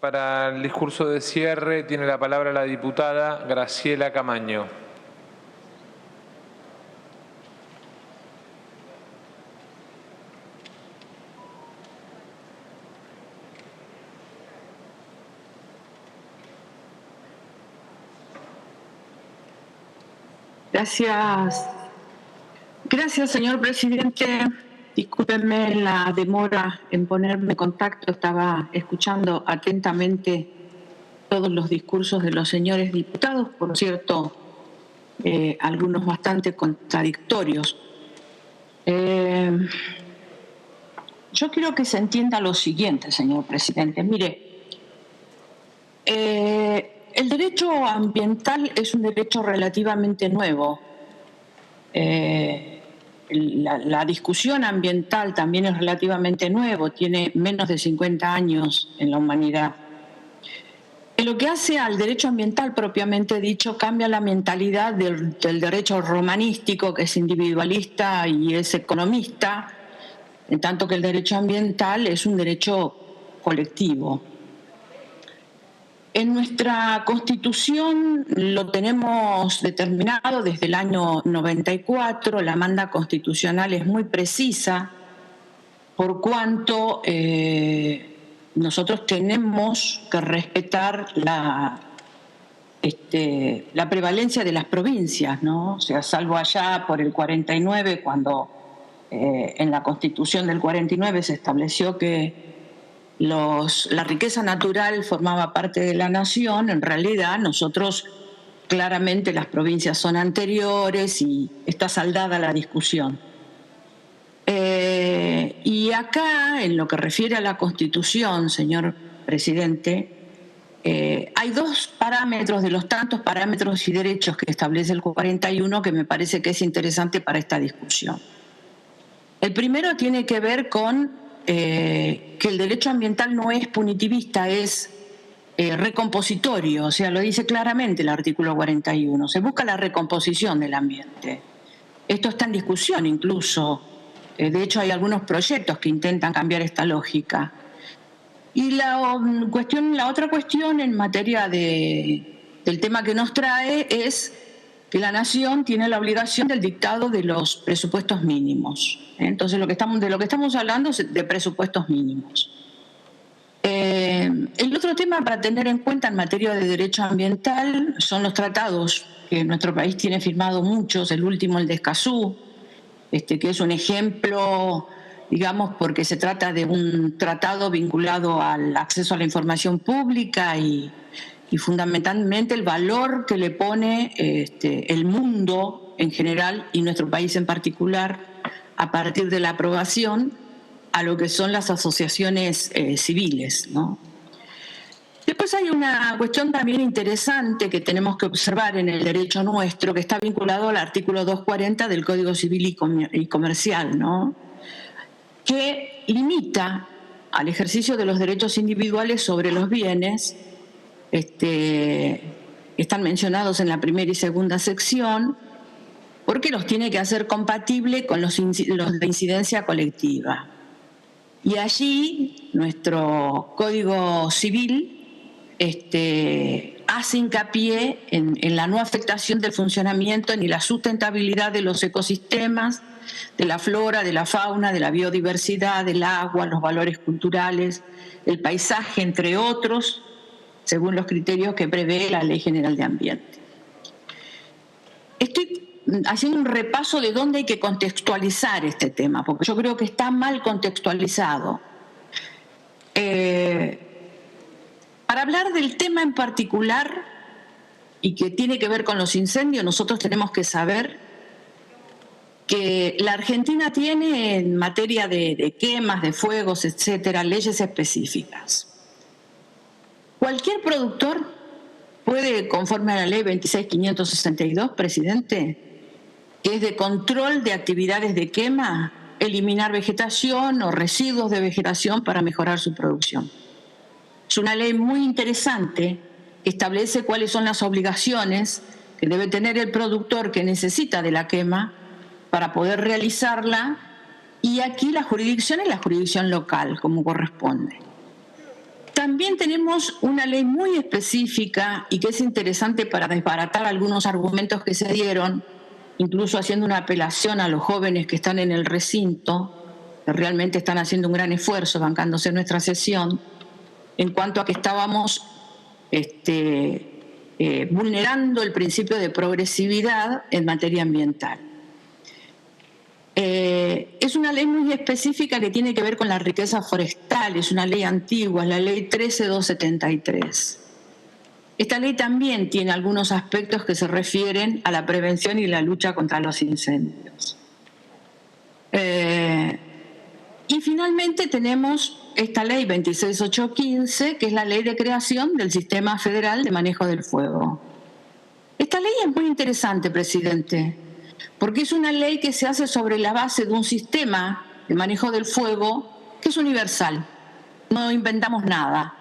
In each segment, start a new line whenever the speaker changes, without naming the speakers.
Para el discurso de cierre tiene la palabra la diputada Graciela Camaño.
Gracias, señor presidente. Discúlpenme la demora en ponerme en contacto. Estaba escuchando atentamente todos los discursos de los señores diputados, por cierto, algunos bastante contradictorios. Yo quiero que se entienda lo siguiente, señor presidente. Mire, el derecho ambiental es un derecho relativamente nuevo. La discusión ambiental también es relativamente nuevo, tiene menos de 50 años en la humanidad. En lo que hace al derecho ambiental propiamente dicho, cambia la mentalidad del derecho romanístico, que es individualista y es economista, en tanto que el derecho ambiental es un derecho colectivo. En nuestra Constitución lo tenemos determinado desde el año 94, la manda constitucional es muy precisa, por cuanto nosotros tenemos que respetar la prevalencia de las provincias, ¿no? O sea, salvo allá por el 49, cuando en la Constitución del 49 se estableció que la riqueza natural formaba parte de la nación, en realidad nosotros claramente las provincias son anteriores y está saldada la discusión. Y acá, en lo que refiere a la Constitución, señor presidente, hay dos parámetros de los tantos parámetros y derechos que establece el 41 que me parece que es interesante para esta discusión. El primero tiene que ver con que el derecho ambiental no es punitivista, es recompositorio, o sea, lo dice claramente el artículo 41, se busca la recomposición del ambiente. Esto está en discusión incluso, de hecho hay algunos proyectos que intentan cambiar esta lógica. Y la otra cuestión en materia del tema que nos trae es que la Nación tiene la obligación del dictado de los presupuestos mínimos. Entonces, de lo que estamos hablando es de presupuestos mínimos. El otro tema para tener en cuenta en materia de derecho ambiental son los tratados, que nuestro país tiene firmado muchos, el último, el de Escazú, que es un ejemplo, digamos, porque se trata de un tratado vinculado al acceso a la información pública y fundamentalmente el valor que le pone el mundo en general y nuestro país en particular a partir de la aprobación a lo que son las asociaciones civiles, ¿no? Después hay una cuestión también interesante que tenemos que observar en el derecho nuestro, que está vinculado al artículo 240 del Código Civil y Comercial, ¿no? Que limita al ejercicio de los derechos individuales sobre los bienes están mencionados en la primera y segunda sección, porque los tiene que hacer compatible con los de incidencia colectiva. Y allí nuestro Código Civil hace hincapié en la no afectación del funcionamiento ni la sustentabilidad de los ecosistemas, de la flora, de la fauna, de la biodiversidad, del agua, los valores culturales, el paisaje, entre otros, según los criterios que prevé la Ley General de Ambiente. Estoy haciendo un repaso de dónde hay que contextualizar este tema, porque yo creo que está mal contextualizado. Para hablar del tema en particular y que tiene que ver con los incendios, nosotros tenemos que saber que la Argentina tiene en materia de quemas, de fuegos, etcétera, leyes específicas. Cualquier productor puede, conforme a la ley 26.562, presidente, que es de control de actividades de quema, eliminar vegetación o residuos de vegetación para mejorar su producción. Es una ley muy interesante que establece cuáles son las obligaciones que debe tener el productor que necesita de la quema para poder realizarla, y aquí la jurisdicción es la jurisdicción local, como corresponde. También tenemos una ley muy específica y que es interesante para desbaratar algunos argumentos que se dieron, incluso haciendo una apelación a los jóvenes que están en el recinto, que realmente están haciendo un gran esfuerzo bancándose nuestra sesión, en cuanto a que estábamos vulnerando el principio de progresividad en materia ambiental. Es una ley muy específica que tiene que ver con la riqueza forestal, es una ley antigua, es la ley 13273. Esta ley también tiene algunos aspectos que se refieren a la prevención y la lucha contra los incendios. Y finalmente tenemos esta ley 26815, que es la ley de creación del Sistema Federal de Manejo del Fuego. Esta ley es muy interesante, presidente, porque es una ley que se hace sobre la base de un sistema de manejo del fuego que es universal. No inventamos nada.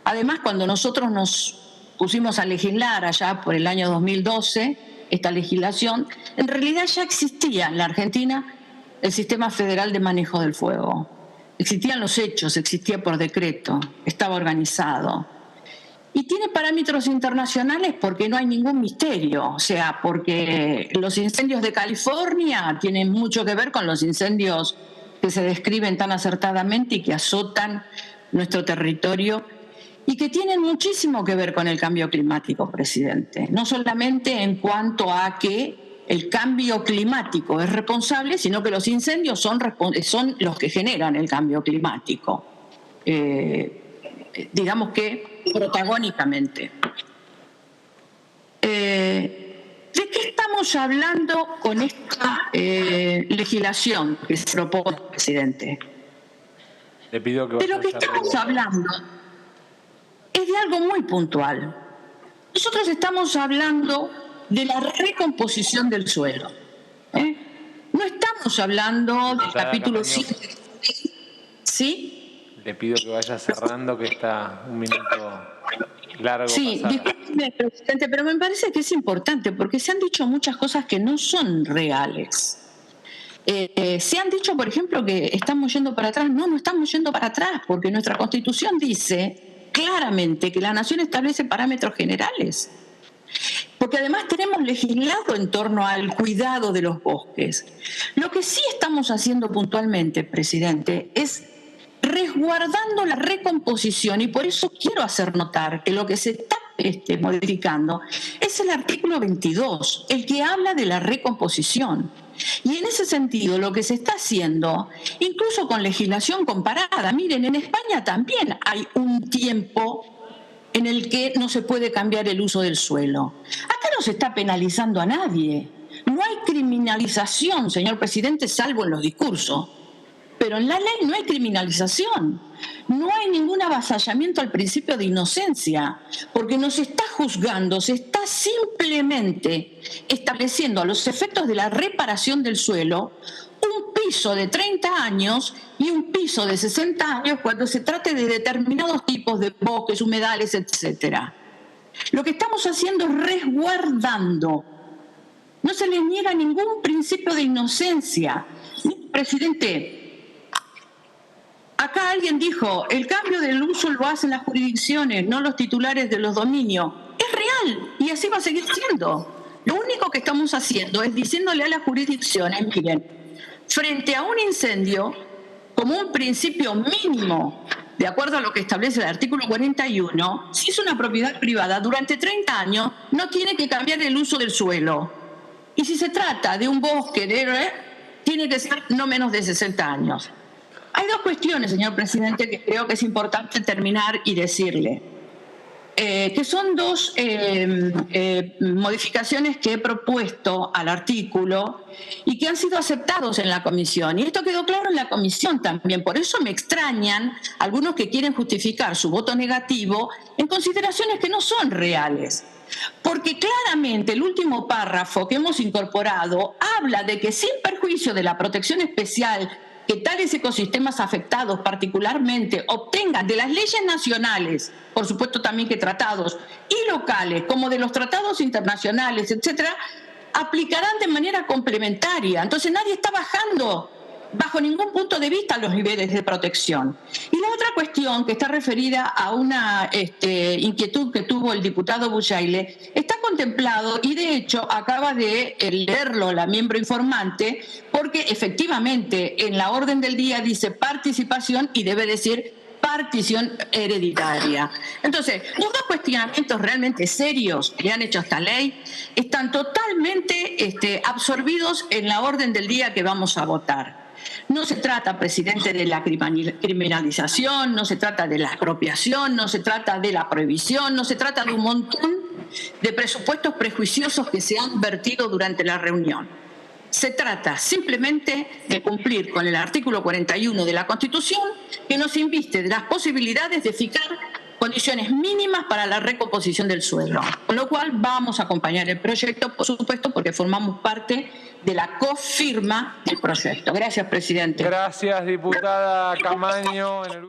Además, cuando nosotros nos pusimos a legislar allá por el año 2012, esta legislación, en realidad ya existía en la Argentina el Sistema Federal de Manejo del Fuego. Existían los hechos, existía por decreto, estaba organizado. Y tiene parámetros internacionales porque no hay ningún misterio, o sea, porque los incendios de California tienen mucho que ver con los incendios que se describen tan acertadamente y que azotan nuestro territorio y que tienen muchísimo que ver con el cambio climático, presidente. No solamente en cuanto a que el cambio climático es responsable, sino que los incendios son los que generan el cambio climático. Digamos que protagónicamente. ¿De qué estamos hablando con esta legislación que se propone, presidente?
Le pido que
de lo que estamos hablando es de algo muy puntual. Nosotros estamos hablando de la recomposición del suelo. No estamos hablando del capítulo 7. ¿Sí?
Le pido que vaya cerrando, que está un minuto largo.
Sí, discúlpeme, presidente, pero me parece que es importante porque se han dicho muchas cosas que no son reales. Se han dicho, por ejemplo, que estamos yendo para atrás. No estamos yendo para atrás, porque nuestra Constitución dice claramente que la Nación establece parámetros generales. Porque además tenemos legislado en torno al cuidado de los bosques. Lo que sí estamos haciendo puntualmente, presidente, es resguardando la recomposición, y por eso quiero hacer notar que lo que se está modificando es el artículo 22, el que habla de la recomposición. Y en ese sentido lo que se está haciendo, incluso con legislación comparada, miren, en España también hay un tiempo en el que no se puede cambiar el uso del suelo. Acá no se está penalizando a nadie. No hay criminalización, señor presidente, salvo en los discursos. Pero en la ley no hay criminalización, no hay ningún avasallamiento al principio de inocencia, porque no se está juzgando, se está simplemente estableciendo a los efectos de la reparación del suelo un piso de 30 años y un piso de 60 años cuando se trate de determinados tipos de bosques, humedales, etc. Lo que estamos haciendo es resguardando. No se les niega ningún principio de inocencia. Presidente, acá alguien dijo, el cambio del uso lo hacen las jurisdicciones, no los titulares de los dominios. Es real y así va a seguir siendo. Lo único que estamos haciendo es diciéndole a las jurisdicciones, miren, frente a un incendio, como un principio mínimo, de acuerdo a lo que establece el artículo 41, si es una propiedad privada, durante 30 años no tiene que cambiar el uso del suelo. Y si se trata de un bosque, tiene que ser no menos de 60 años. Hay dos cuestiones, señor presidente, que creo que es importante terminar y decirle, que son dos modificaciones que he propuesto al artículo y que han sido aceptados en la comisión. Y esto quedó claro en la comisión también. Por eso me extrañan algunos que quieren justificar su voto negativo en consideraciones que no son reales. Porque claramente el último párrafo que hemos incorporado habla de que sin perjuicio de la protección especial que tales ecosistemas afectados particularmente obtengan de las leyes nacionales, por supuesto también que tratados, y locales, como de los tratados internacionales, etcétera, aplicarán de manera complementaria. Entonces nadie está bajando bajo ningún punto de vista los niveles de protección. Y la otra cuestión que está referida a una inquietud que tuvo el diputado Bujaile está contemplado y de hecho acaba de leerlo la miembro informante, porque efectivamente en la orden del día dice participación y debe decir partición hereditaria. Entonces, los dos cuestionamientos realmente serios que han hecho esta ley están totalmente absorbidos en la orden del día que vamos a votar. No se trata, presidente, de la criminalización, no se trata de la expropiación, no se trata de la prohibición, no se trata de un montón de presupuestos prejuiciosos que se han vertido durante la reunión. Se trata simplemente de cumplir con el artículo 41 de la Constitución, que nos inviste de las posibilidades de fijar condiciones mínimas para la recomposición del suelo. Con lo cual vamos a acompañar el proyecto, por supuesto, porque formamos parte de la cofirma del proyecto. Gracias, presidente.
Gracias, diputada Camaño.